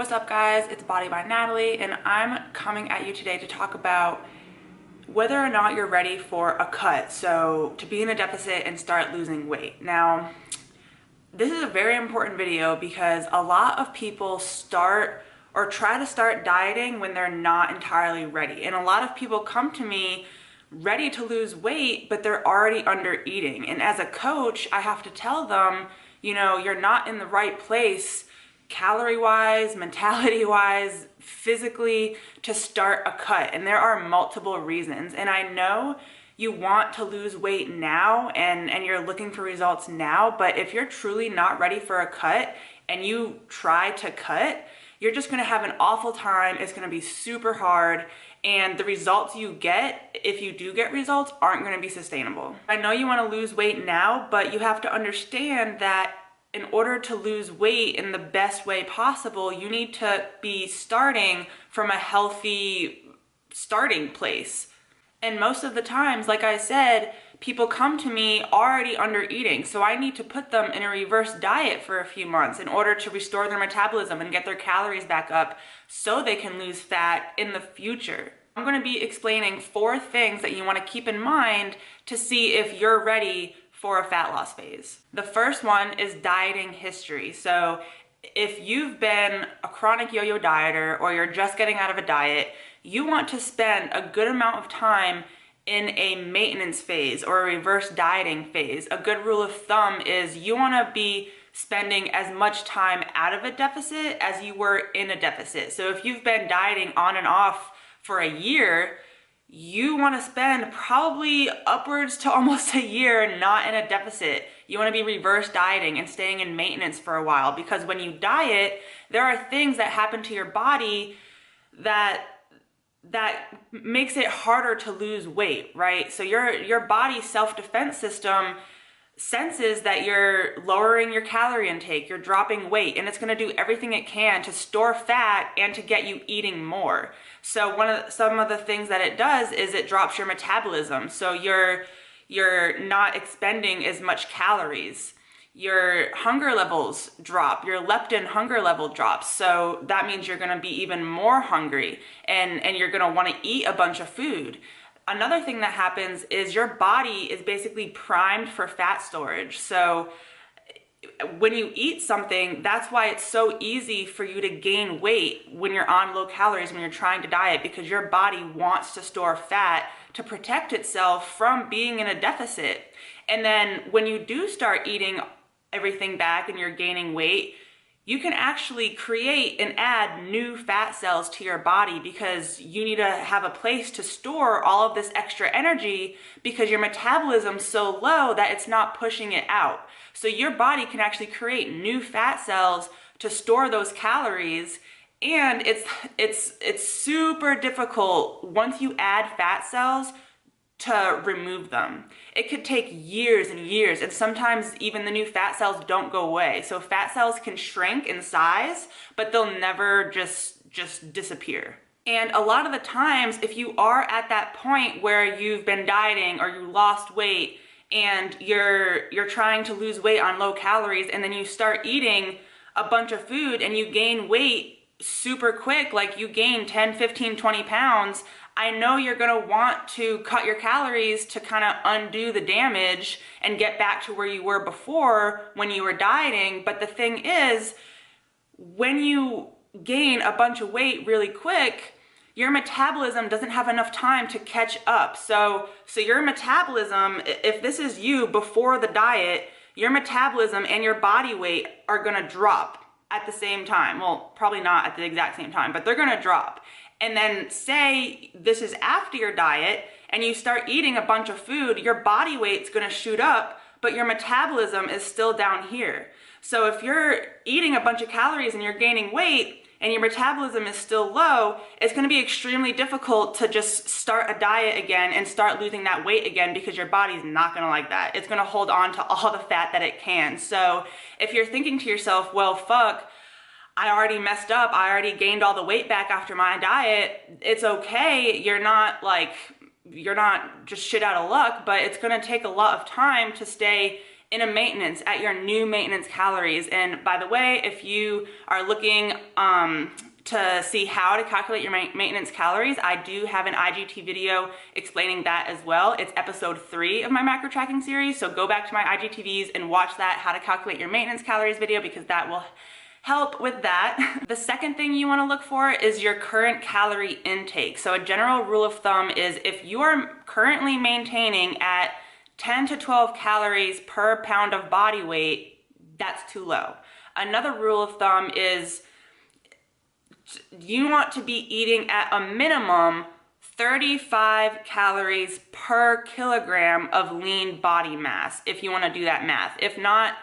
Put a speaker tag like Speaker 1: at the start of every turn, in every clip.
Speaker 1: What's up guys, it's Body by Natalie and I'm coming at you today to talk about whether or not you're ready for a cut, so to be in a deficit and start losing weight. Now, this is a very important video because a lot of people start or try to start dieting when they're not entirely ready. And a lot of people come to me ready to lose weight, but they're already under eating. And as a coach, I have to tell them, you know, you're not in the right place calorie-wise, mentality-wise, physically, to start a cut. And there are multiple reasons. And I know you want to lose weight now and you're looking for results now, but if you're truly not ready for a cut and you try to cut, you're just gonna have an awful time. It's gonna be super hard, and the results you get, if you do get results, aren't gonna be sustainable. I know you wanna lose weight now, but you have to understand that in order to lose weight in the best way possible, you need to be starting from a healthy starting place. And most of the times, like I said, people come to me already under eating. So I need to put them in a reverse diet for a few months in order to restore their metabolism and get their calories back up so they can lose fat in the future. I'm going to be explaining 4 things that you want to keep in mind to see if you're ready for a fat loss phase. The first one is dieting history. So if you've been a chronic yo-yo dieter or you're just getting out of a diet, you want to spend a good amount of time in a maintenance phase or a reverse dieting phase. A good rule of thumb is you want to be spending as much time out of a deficit as you were in a deficit. So if you've been dieting on and off for a year, you want to spend probably upwards to almost a year not in a deficit. You want to be reverse dieting and staying in maintenance for a while, because when you diet, there are things that happen to your body that makes it harder to lose weight, right? So your body's self-defense system senses that you're lowering your calorie intake, you're dropping weight, and it's going to do everything it can to store fat and to get you eating more. So some of the things that it does is it drops your metabolism. So you're not expending as much calories. Your hunger levels drop, your leptin hunger level drops. So that means you're going to be even more hungry and you're going to want to eat a bunch of food. Another thing that happens is your body is basically primed for fat storage. So when you eat something, that's why it's so easy for you to gain weight when you're on low calories, when you're trying to diet, because your body wants to store fat to protect itself from being in a deficit. And then when you do start eating everything back and you're gaining weight, you can actually create and add new fat cells to your body, because you need to have a place to store all of this extra energy because your metabolism's so low that it's not pushing it out. So your body can actually create new fat cells to store those calories, and it's super difficult once you add fat cells to remove them. It could take years and years, and sometimes even the new fat cells don't go away. So fat cells can shrink in size, but they'll never just disappear. And a lot of the times, if you are at that point where you've been dieting or you lost weight and you're trying to lose weight on low calories, and then you start eating a bunch of food and you gain weight super quick, like you gain 10, 15, 20 pounds, I know you're going to want to cut your calories to kind of undo the damage and get back to where you were before when you were dieting. But the thing is, when you gain a bunch of weight really quick, your metabolism doesn't have enough time to catch up. So your metabolism, if this is you before the diet, your metabolism and your body weight are going to drop at the same time. Well, probably not at the exact same time, but they're going to drop. And then say this is after your diet and you start eating a bunch of food, your body weight's going to shoot up, but your metabolism is still down here. So if you're eating a bunch of calories and you're gaining weight and your metabolism is still low, it's going to be extremely difficult to just start a diet again and start losing that weight again, because your body's not going to like that. It's going to hold on to all the fat that it can. So if you're thinking to yourself, well, fuck, I already messed up, I already gained all the weight back after my diet, it's okay. You're not just shit out of luck, but it's going to take a lot of time to stay in a maintenance, at your new maintenance calories. And by the way, if you are looking to see how to calculate your maintenance calories, I do have an IGT video explaining that as well. It's episode 3 of my macro tracking series. So go back to my IGTVs and watch that, how to calculate your maintenance calories video, because that will help with that. The second thing you want to look for is your current calorie intake. So a general rule of thumb is if you are currently maintaining at 10 to 12 calories per pound of body weight, that's too low. Another rule of thumb is you want to be eating at a minimum 35 calories per kilogram of lean body mass if you want to do that math. If not,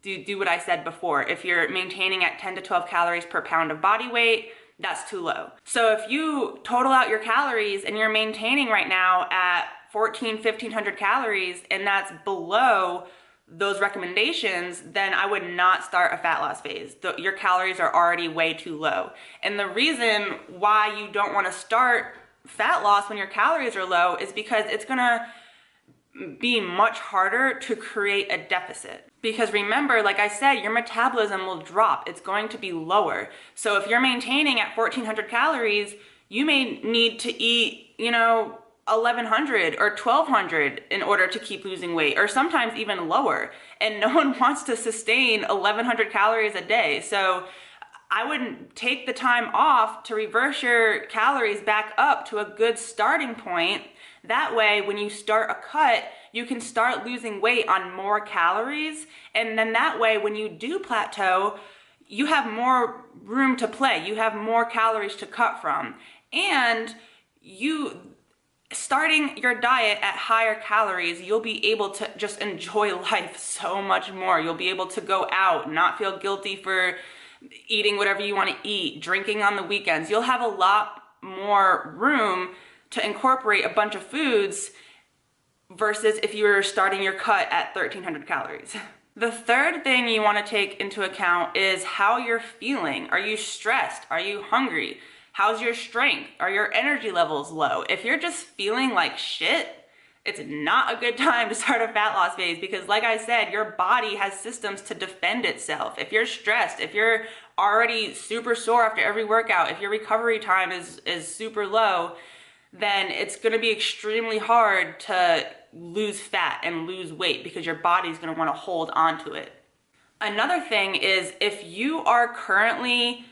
Speaker 1: do what I said before. If you're maintaining at 10 to 12 calories per pound of body weight, that's too low. So if you total out your calories and you're maintaining right now at 1,500 calories and that's below those recommendations, then I would not start a fat loss phase. Your calories are already way too low. And the reason why you don't want to start fat loss when your calories are low is because it's gonna be much harder to create a deficit. Because remember, like I said, your metabolism will drop. It's going to be lower. So if you're maintaining at 1,400 calories, you may need to eat, 1,100 or 1,200 in order to keep losing weight, or sometimes even lower. And no one wants to sustain 1,100 calories a day. So I would take the time off to reverse your calories back up to a good starting point. That way, when you start a cut, you can start losing weight on more calories. And then that way, when you do plateau, you have more room to play. You have more calories to cut from. And starting your diet at higher calories, you'll be able to just enjoy life so much more. You'll be able to go out, not feel guilty for eating whatever you want to eat, drinking on the weekends. You'll have a lot more room to incorporate a bunch of foods versus if you were starting your cut at 1,300 calories. The third thing you want to take into account is how you're feeling. Are you stressed? Are you hungry? How's your strength? Are your energy levels low? If you're just feeling like shit, it's not a good time to start a fat loss phase because, like I said, your body has systems to defend itself. If you're stressed, if you're already super sore after every workout, if your recovery time is super low, then it's going to be extremely hard to lose fat and lose weight because your body's going to want to hold on to it. Another thing is if you are currently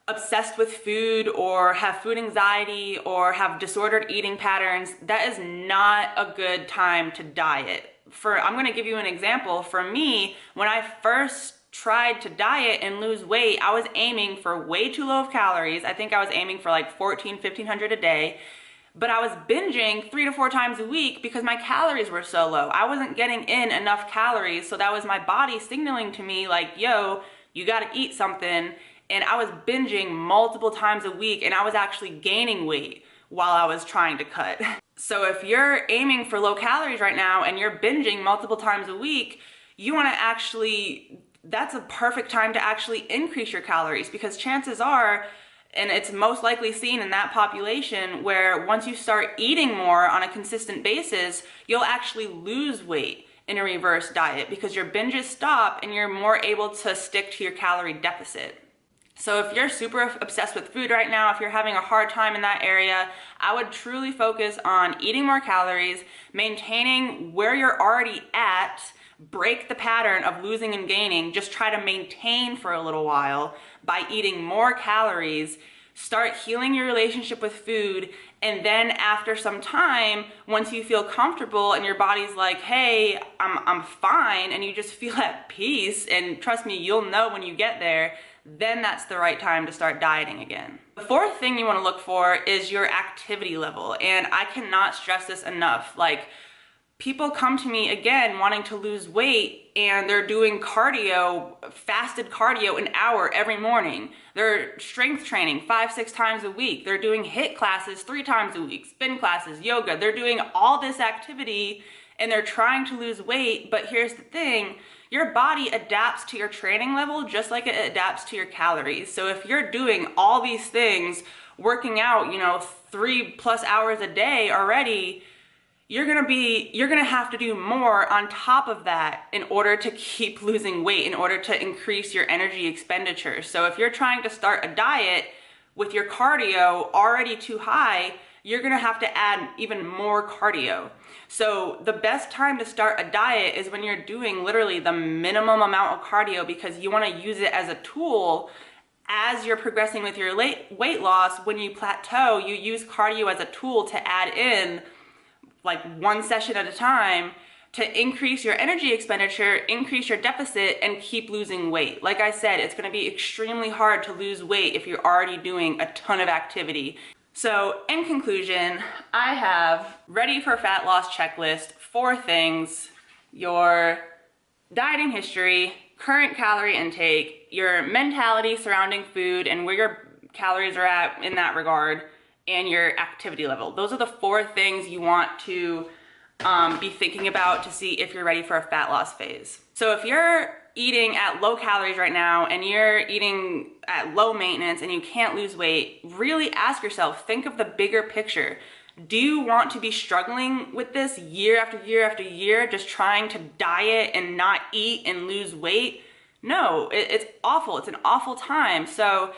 Speaker 1: obsessed with food or have food anxiety or have disordered eating patterns, that is not a good time to diet. I'm going to give you an example. For me, when I first tried to diet and lose weight, I was aiming for way too low of calories. I think I was aiming for like 1,500 a day. But I was binging 3 to 4 times a week because my calories were so low. I wasn't getting in enough calories. So that was my body signaling to me like, yo, you got to eat something. And I was binging multiple times a week and I was actually gaining weight while I was trying to cut. So if you're aiming for low calories right now and you're binging multiple times a week, you want to that's a perfect time to actually increase your calories because chances are, and it's most likely seen in that population where once you start eating more on a consistent basis, you'll actually lose weight in a reverse diet because your binges stop and you're more able to stick to your calorie deficit. So if you're super obsessed with food right now, if you're having a hard time in that area, I would truly focus on eating more calories, maintaining where you're already at, break the pattern of losing and gaining, just try to maintain for a little while by eating more calories, start healing your relationship with food, and then after some time, once you feel comfortable and your body's like, hey, I'm fine, and you just feel at peace, and trust me, you'll know when you get there, then that's the right time to start dieting again. The fourth thing you want to look for is your activity level, and I cannot stress this enough. Like, people come to me again wanting to lose weight and they're doing cardio, fasted cardio an hour every morning. They're strength training 5-6 times a week. They're doing HIIT classes 3 times a week, spin classes, yoga. They're doing all this activity and they're trying to lose weight. But here's the thing, your body adapts to your training level just like it adapts to your calories. So if you're doing all these things, working out, 3+ hours a day already, you're gonna have to do more on top of that in order to keep losing weight, in order to increase your energy expenditure. So if you're trying to start a diet with your cardio already too high, you're gonna have to add even more cardio. So the best time to start a diet is when you're doing literally the minimum amount of cardio, because you wanna use it as a tool as you're progressing with your weight loss. When you plateau, you use cardio as a tool to add in like one session at a time to increase your energy expenditure, increase your deficit, and keep losing weight. Like I said, it's gonna be extremely hard to lose weight if you're already doing a ton of activity. So in conclusion, I have ready for fat loss checklist, 4 things: your dieting history, current calorie intake, your mentality surrounding food and where your calories are at in that regard, and your activity level. Those are the 4 things you want to be thinking about to see if you're ready for a fat loss phase. So if you're eating at low calories right now and you're eating at low maintenance and you can't lose weight, really ask yourself, think of the bigger picture. Do you want to be struggling with this year after year after year, just trying to diet and not eat and lose weight? No, it's awful. It's an awful time. So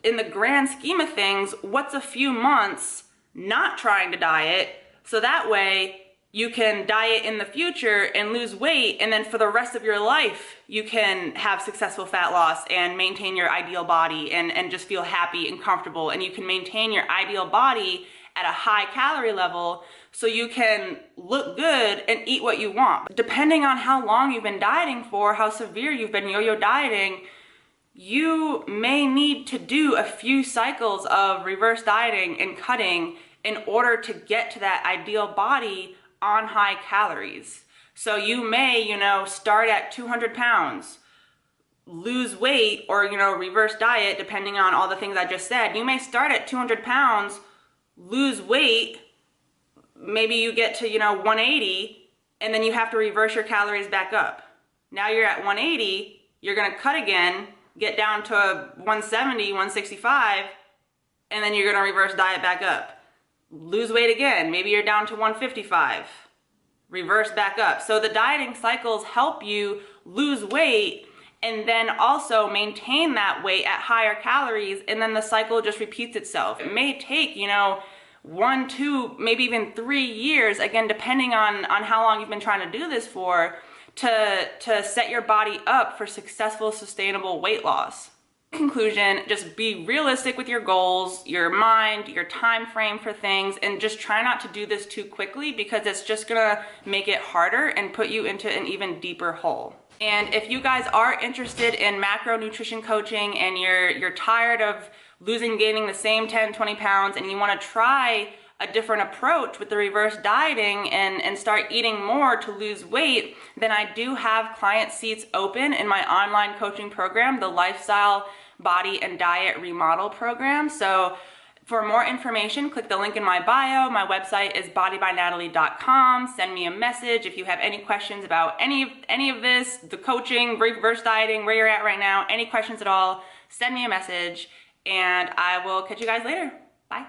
Speaker 1: in the grand scheme of things, what's a few months not trying to diet, so that way you can diet in the future and lose weight, and then for the rest of your life you can have successful fat loss and maintain your ideal body and just feel happy and comfortable, and you can maintain your ideal body at a high calorie level so you can look good and eat what you want. Depending on how long you've been dieting for, how severe you've been yo-yo dieting, you may need to do a few cycles of reverse dieting and cutting in order to get to that ideal body on high calories. So you may, start at 200 pounds, lose weight, or, reverse diet, depending on all the things I just said. You may start at 200 pounds, lose weight, maybe you get to, 180, and then you have to reverse your calories back up. Now you're at 180, you're gonna cut again, get down to 170, 165, and then you're gonna reverse diet back up. Lose weight again, maybe you're down to 155, reverse back up. So the dieting cycles help you lose weight and then also maintain that weight at higher calories, and then the cycle just repeats itself. It may take, 1, 2, maybe even 3 years, again, depending on how long you've been trying to do this for, to set your body up for successful, sustainable weight loss. In conclusion, just be realistic with your goals, your mind, your time frame for things, and just try not to do this too quickly, because it's just gonna make it harder and put you into an even deeper hole. And if you guys are interested in macronutrition coaching and you're tired of gaining the same 10, 20 pounds, and you wanna try a different approach with the reverse dieting and start eating more to lose weight, then I do have client seats open in my online coaching program, the Lifestyle, Body, and Diet Remodel program. So for more information, click the link in my bio. My website is bodybynatalie.com. Send me a message if you have any questions about any of this, the coaching, reverse dieting, where you're at right now, any questions at all, send me a message, and I will catch you guys later. Bye.